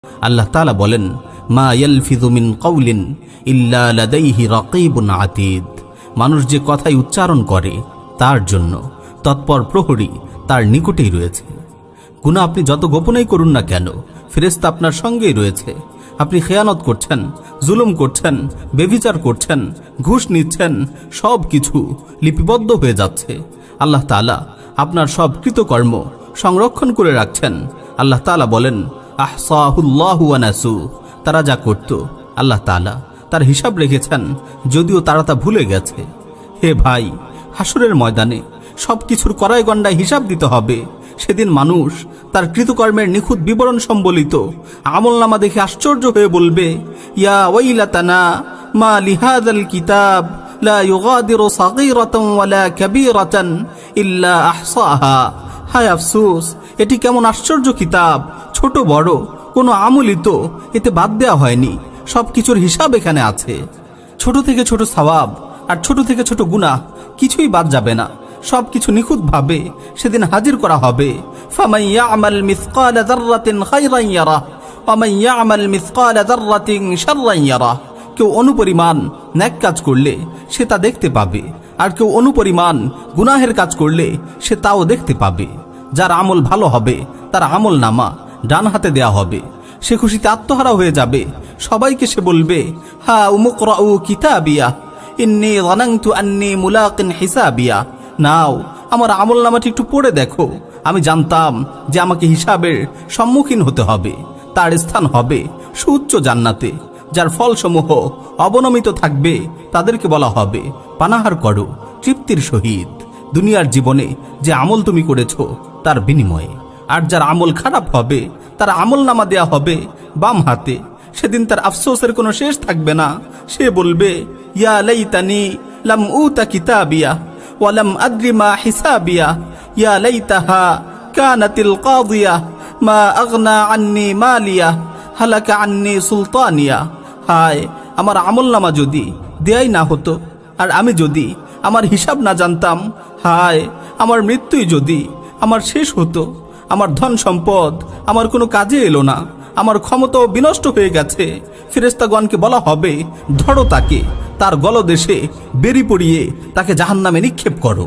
আল্লাহ তাআলা বলেন, মা ইয়ালফিযু মিন কাওলিন ইল্লা লাদাইহি রাকীবুন আতীদ। মানুষ যে কথাই উচ্চারণ করে তার জন্য তৎপর প্রহরী তার নিকটেই রয়েছে। গুনাহ আপনি যত গোপনেই করুন না কেন, ফেরেশতা আপনার সঙ্গেই রয়েছে। আপনি খেয়ানত করছেন, জুলুম করছেন, বেভিচার করছেন, ঘুষ নিচ্ছেন, সব কিছু লিপিবদ্ধ হয়ে যাচ্ছে। আল্লাহ তাআলা আপনার সব কৃতকর্ম সংরক্ষণ করে রাখছেন। আল্লাহ তাআলা বলেন, আহসাহুল্লাহু ওয়া নাসু। তারা যা করত আল্লাহ তাআলা তার হিসাব রেখেছেন, যদিও তারা তা ভুলে গেছে। হে ভাই, হাসরের ময়দানে সব কিছুর কড়াই গণ্ডায় হিসাব দিতে হবে। সেদিন মানুষ তার কৃতকর্মের নিখুঁত বিবরণ সম্বলিত আমলনামা দেখে আশ্চর্য হয়ে বলবে, ইয়া ওয়াইলাতানা মা লিহাযাল কিতাব লা ইউগাদিরু সাগীরাতান ওয়ালা কাবীরাতান ইল্লা আহসাহা। হায় আফসোস, এটি কেমন আশ্চর্য কিতাব! ছোট বড় কোনো আমলই তো এতে বাদ দেওয়া হয়নি, সব কিছুর হিসাব এখানে আছে। ছোট থেকে ছোট সওয়াব আর ছোট থেকে ছোট গুনাহ কিছুই বাদ যাবে না, সব কিছু নিখুঁতভাবে সেদিন হাজির করা হবে। ফামান ইয়ামাল মিসকালা যাররাতিন খায়রান ইয়ারাহ ওয়া মান ইয়ামাল মিসকালা যাররাতিন শাররান ইয়ারাহ। কেউ অনুপরিমাণ নেক কাজ করলে সে তা দেখতে পাবে, আর কেউ অনুপরিমাণ গুনাহের কাজ করলে সে তাও দেখতে পাবে। যার আমল ভালো হবে তার আমল নামা ডান হাতে দেয়া হবে। সে খুশিতে আত্মহারা হয়ে যাবে। সবাইকে সে বলবে, হা উমুকরাউ কিতাবিয়া ইন্নী যানানতু আন্নী মুলাকিন হিসাবিয়া। নাও, আমার আমল নামাটি একটু পড়ে দেখো। আমি জানতাম যে আমাকে হিসাবের সম্মুখীন হতে হবে। তার স্থান হবে সুউচ্চ জান্নাতে, যার ফলসমূহ অবনমিত থাকবে। তাদেরকে বলা হবে, পানাহার করো তৃপ্তির সহিত দুনিয়ার জীবনে যে আমল তুমি করেছো তার বিনিময়ে। আর যার আমল খারাপ হবে তার আমল নামা দেয়া হবে বাম হাতে। সেদিন তার আফসোসের কোনো শেষ থাকবে না। সে বলবে, ইয়া লাইতানি লাম উতা কিতাবিয়া ওয়া লাম আদরি মা হিসাবিয়া ইয়া লাইতাহা কানাতিল কাদিয়া মা আগনা আন্নি মালিয়া হালাকা আন্নি সুলতানিয়া। হায়, আমার আমলনামা যদি দেয়াই না হতো, আর আমি যদি আমার হিসাব না জানতাম। হায়, আমার মৃত্যুই যদি আমার শেষ হতো। আমার ধন সম্পদ আমার কোনো কাজে এলো না, আমার ক্ষমতাও বিনষ্ট হয়ে গেছে। ফেরেশতাগণকে বলা হবে, ধরো তাকে, তার গলদেশে বেরি পড়িয়ে তাকে জাহান্নামে নিক্ষেপ করো।